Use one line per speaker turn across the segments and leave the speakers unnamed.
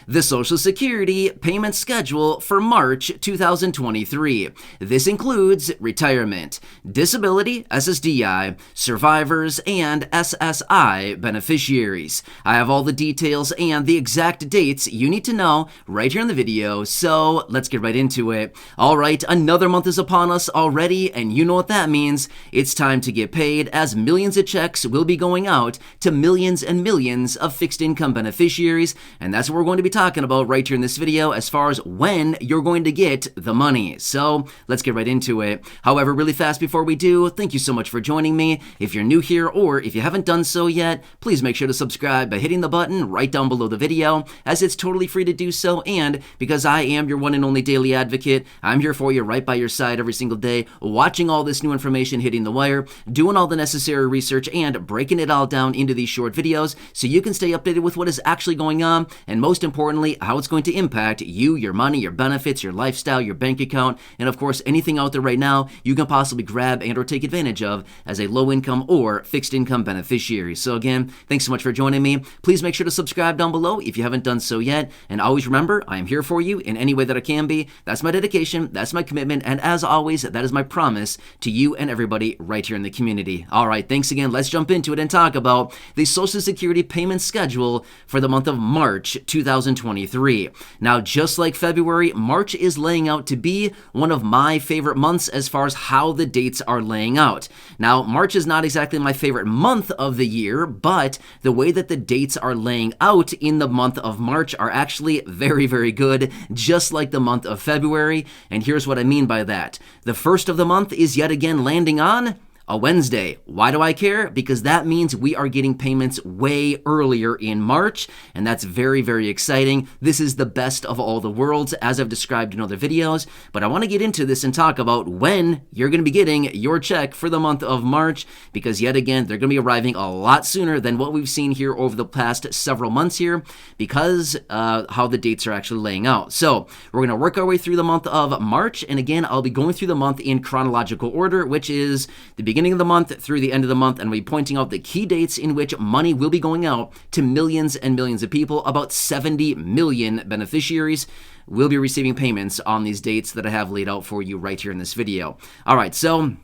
the Social Security payment schedule for March 2023. This includes retirement, disability, SSDI, survivors, and SSI beneficiaries. I have all the details and the exact dates you need to know right here in the video, so let's get right into it. All right, another month is upon us already, and you know what that means. It's time to get paid, as millions of checks will be going out to millions and millions of fixed income beneficiaries, and that's what we're going to be talking about right here in this video as far as when you're going to get the money. So let's get right into it. However, really fast before we do, thank you so much for joining me. If you're new here or if you haven't done so yet, please make sure to subscribe by hitting the button right down below the video, as it's totally free to do so. And because I am your one and only daily advocate, I'm here for you right by your side every single day, watching all this new information hitting the wire, doing all the necessary research, and breaking it all down into these short videos so you can stay updated with what is actually going on, and most importantly, how it's going to impact you, your money, your benefits, your lifestyle, your bank account, and of course, anything out there right now you can possibly grab and or take advantage of as a low-income or fixed-income beneficiary. So again, thanks so much for joining me. Please make sure to subscribe down below if you haven't done so yet, and always remember, I am here for you in any way that I can be. That's my dedication, that's my commitment, and as always, that is my promise to you and everybody right here in the community. All right, thanks again. Let's jump into it and talk about the Social Security payment schedule for the month of March 2023. Now, just like February, March is laying out to be one of my favorite months as far as how the dates are laying out. Now, March is not exactly my favorite month of the year, but the way that the dates are laying out in the month of March are actually very, very good, just like the month of February. And here's what I mean by that. The first of the month is yet again landing on a Wednesday. Why do I care? Because that means we are getting payments way earlier in March, and that's very, very exciting. This is the best of all the worlds, as I've described in other videos, but I want to get into this and talk about when you're going to be getting your check for the month of March, because yet again, they're going to be arriving a lot sooner than what we've seen here over the past several months here, because how the dates are actually laying out. So we're going to work our way through the month of March, and again, I'll be going through the month in chronological order, which is the beginning of the month through the end of the month, and we'll be pointing out the key dates in which money will be going out to millions and millions of people. About 70 million beneficiaries will be receiving payments on these dates that I have laid out for you right here in this video. All right, so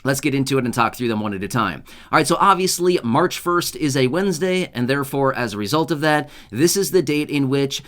let's get into it and talk through them one at a time. All right, so obviously March 1st is a Wednesday, and therefore, as a result of that, this is the date in which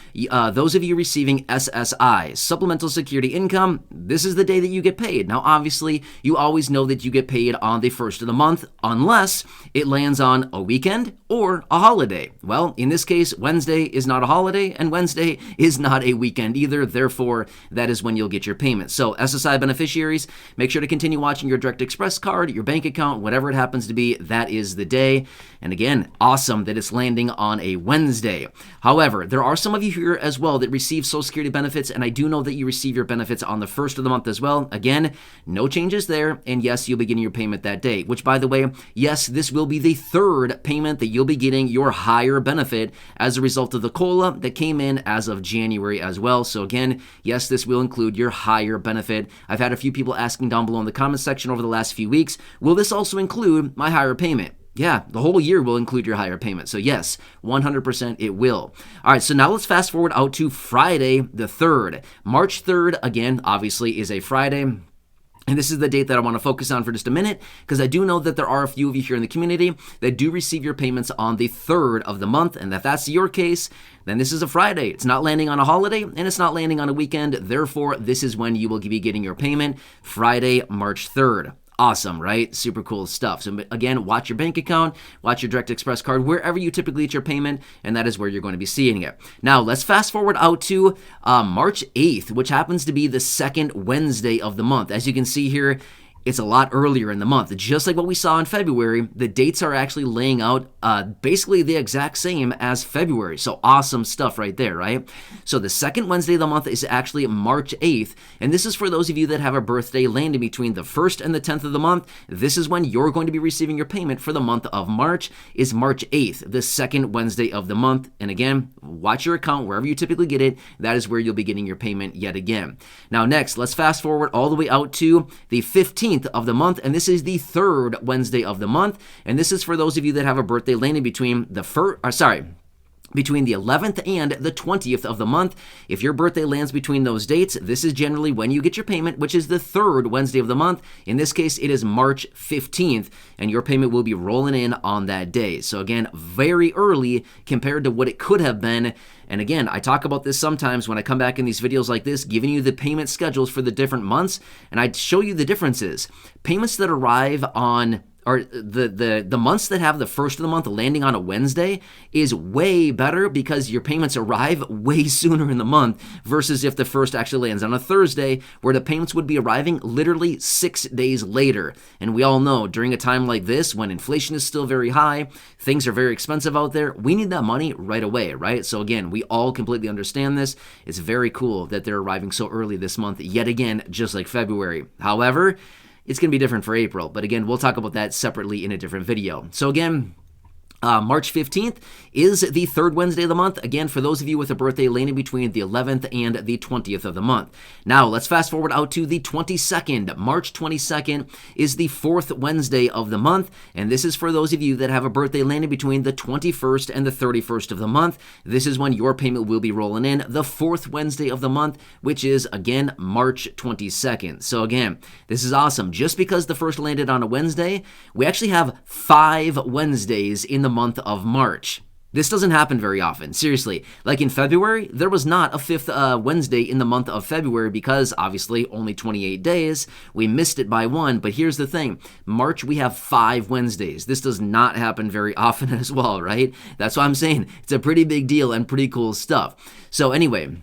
those of you receiving SSI, supplemental security income, this is the day that you get paid. Now, obviously, you always know that you get paid on the first of the month, unless it lands on a weekend or a holiday. Well, in this case, Wednesday is not a holiday, and Wednesday is not a weekend either. Therefore, that is when you'll get your payment. So, SSI beneficiaries, make sure to continue watching your Direct Express card, your bank account, whatever it happens to be, that is the day. And again, awesome that it's landing on a Wednesday. However, there are some of you here as well that receive Social Security benefits, and I do know that you receive your benefits on the first of the month as well. Again, no changes there, and yes, you'll be getting your payment that day, which, by the way, yes, this will be the third payment that you'll be getting your higher benefit as a result of the COLA that came in as of January as well. So again, yes, this will include your higher benefit. I've had a few people asking down below in the comments section over the last few weeks, will this also include my higher payment? Yeah, the whole year will include your higher payment. So yes, 100% it will. All right, so now let's fast forward out to Friday the 3rd. March 3rd, again, obviously is a Friday. And this is the date that I want to focus on for just a minute, because I do know that there are a few of you here in the community that do receive your payments on the 3rd of the month. And if that's your case, then this is a Friday. It's not landing on a holiday, and it's not landing on a weekend. Therefore, this is when you will be getting your payment, Friday, March 3rd. Awesome, right? Super cool stuff. So again, watch your bank account, watch your Direct Express card, wherever you typically get your payment, and that is where you're going to be seeing it. Now, let's fast forward out to March 8th, which happens to be the second Wednesday of the month. As you can see here, it's a lot earlier in the month. Just like what we saw in February, the dates are actually laying out basically the exact same as February. So awesome stuff right there, right? So the second Wednesday of the month is actually March 8th. And this is for those of you that have a birthday landing between the 1st and the 10th of the month. This is when you're going to be receiving your payment for the month of March, is March 8th, the second Wednesday of the month. And again, watch your account wherever you typically get it. That is where you'll be getting your payment yet again. Now next, let's fast forward all the way out to the 15th of the month, and this is the third Wednesday of the month, and this is for those of you that have a birthday landing between the between the 11th and the 20th of the month. If your birthday lands between those dates, this is generally when you get your payment, which is the third Wednesday of the month. In this case, it is March 15th, and your payment will be rolling in on that day. So again, very early compared to what it could have been. And again, I talk about this sometimes when I come back in these videos like this, giving you the payment schedules for the different months, and I show you the differences. Payments that arrive on or the months that have the first of the month landing on a Wednesday is way better because your payments arrive way sooner in the month versus if the first actually lands on a Thursday, where the payments would be arriving literally 6 days later. And we all know during a time like this, when inflation is still very high, things are very expensive out there, we need that money right away, right? So again, we all completely understand this. It's very cool that they're arriving so early this month, yet again, just like February. However, it's going to be different for April, but again, we'll talk about that separately in a different video. So again, March 15th is the third Wednesday of the month. Again, for those of you with a birthday landing between the 11th and the 20th of the month. Now, let's fast forward out to the 22nd. March 22nd is the fourth Wednesday of the month, and this is for those of you that have a birthday landing between the 21st and the 31st of the month. This is when your payment will be rolling in the fourth Wednesday of the month, which is, again, March 22nd. So again, this is awesome. Just because the first landed on a Wednesday, we actually have 5 Wednesdays in the month of March. This doesn't happen very often. Seriously, like in February, there was not a fifth Wednesday in the month of February because obviously only 28 days. We missed it by 1, but here's the thing. March, we have 5 Wednesdays. This does not happen very often as well, right? That's why I'm saying it's a pretty big deal and pretty cool stuff. So anyway,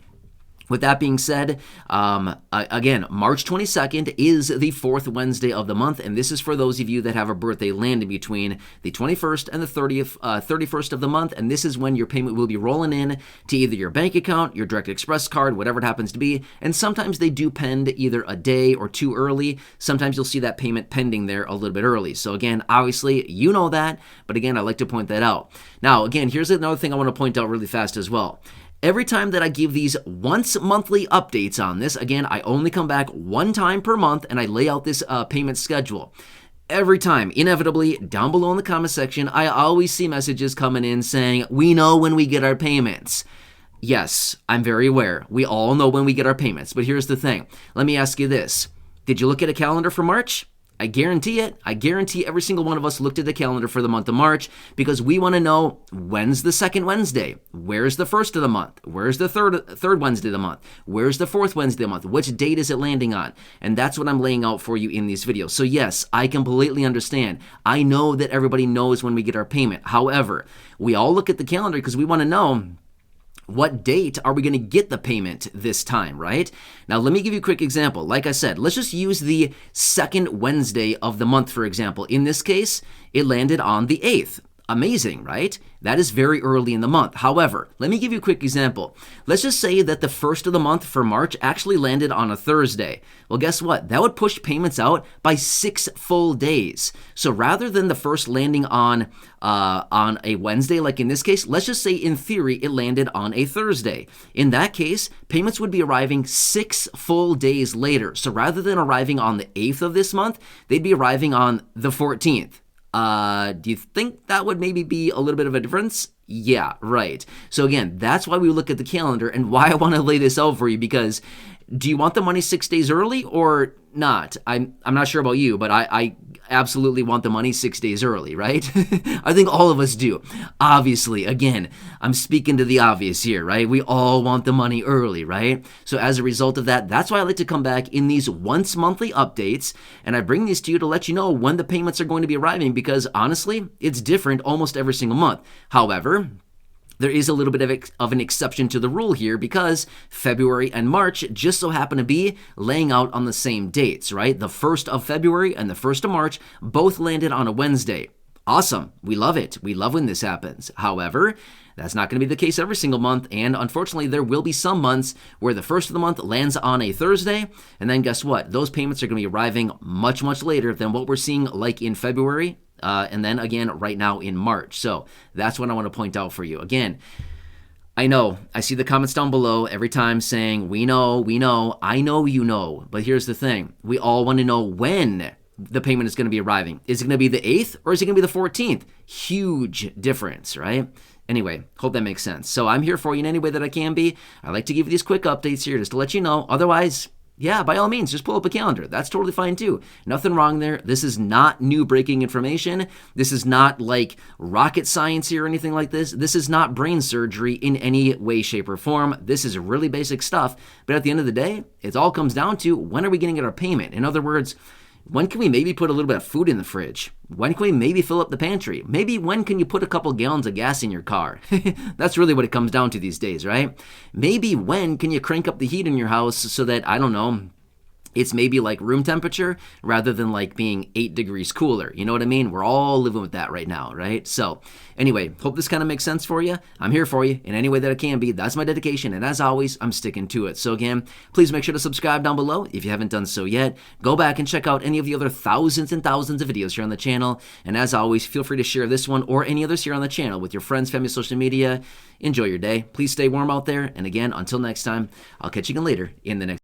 with that being said, again, March 22nd is the fourth Wednesday of the month, and this is for those of you that have a birthday landing between the 21st and the 31st of the month, and this is when your payment will be rolling in to either your bank account, your Direct Express card, whatever it happens to be, and sometimes they do pend either a day or 2 early. Sometimes you'll see that payment pending there a little bit early. So again, obviously, you know that, but again, I like to point that out. Now, again, here's another thing I want to point out really fast as well. Every time that I give these once monthly updates on this, again, I only come back 1 time per month and I lay out this payment schedule. Every time, inevitably, down below in the comment section, I always see messages coming in saying, we know when we get our payments. Yes, I'm very aware. We all know when we get our payments. But here's the thing. Let me ask you this. Did you look at a calendar for March? I guarantee it. I guarantee every single one of us looked at the calendar for the month of March because we want to know when's the second Wednesday? Where's the first of the month? Where's the third Wednesday of the month? Where's the fourth Wednesday of the month? Which date is it landing on? And that's what I'm laying out for you in these videos. So yes, I completely understand. I know that everybody knows when we get our payment. However, we all look at the calendar because we want to know what date are we going to get the payment this time, right? Now, let me give you a quick example. Like I said, let's just use the second Wednesday of the month, for example. In this case, it landed on the 8th. Amazing, right? That is very early in the month. However, let me give you a quick example. Let's just say that the first of the month for March actually landed on a Thursday. Well, guess what? That would push payments out by 6 full days. So rather than the first landing on a Wednesday, like in this case, let's just say in theory it landed on a Thursday. In that case, payments would be arriving 6 full days later. So rather than arriving on the 8th of this month, they'd be arriving on the 14th. Do you think that would maybe be a little bit of a difference? Yeah, right. So again, that's why we look at the calendar and why I want to lay this out for you, because do you want the money 6 days early or not? I'm not sure about you, but I absolutely want the money 6 days early, right? I think all of us do. Obviously, again, I'm speaking to the obvious here, right? We all want the money early, right? So as a result of that, that's why I like to come back in these once monthly updates, and I bring these to you to let you know when the payments are going to be arriving, because honestly, it's different almost every single month. However, there is a little bit of an exception to the rule here because February and March just so happen to be laying out on the same dates, right? The 1st of February and the 1st of March both landed on a Wednesday. Awesome. We love it. We love when this happens. However, that's not going to be the case every single month, and unfortunately, there will be some months where the 1st of the month lands on a Thursday, and then guess what? Those payments are going to be arriving much, much later than what we're seeing like in February, and then again right now in March. So that's what I want to point out for you. Again, I know, I see the comments down below every time saying, we know, I know you know, but here's the thing. We all want to know when the payment is going to be arriving. Is it going to be the 8th or is it going to be the 14th? Huge difference, right? Anyway, hope that makes sense. So I'm here for you in any way that I can be. I like to give you these quick updates here just to let you know. Otherwise, yeah, by all means, just pull up a calendar. That's totally fine too. Nothing wrong there. This is not new breaking information. This is not like rocket science here or anything like this. This is not brain surgery in any way, shape, or form. This is really basic stuff. But at the end of the day, it all comes down to when are we going to get our payment? In other words, when can we maybe put a little bit of food in the fridge? When can we maybe fill up the pantry? Maybe when can you put a couple gallons of gas in your car? That's really what it comes down to these days, right? Maybe when can you crank up the heat in your house so that, I don't know, it's maybe like room temperature rather than like being 8 degrees cooler. You know what I mean? We're all living with that right now, right? So anyway, hope this kind of makes sense for you. I'm here for you in any way that I can be. That's my dedication. And as always, I'm sticking to it. So again, please make sure to subscribe down below if you haven't done so yet. Go back and check out any of the other thousands and thousands of videos here on the channel. And as always, feel free to share this one or any others here on the channel with your friends, family, social media. Enjoy your day. Please stay warm out there. And again, until next time, I'll catch you again later in the next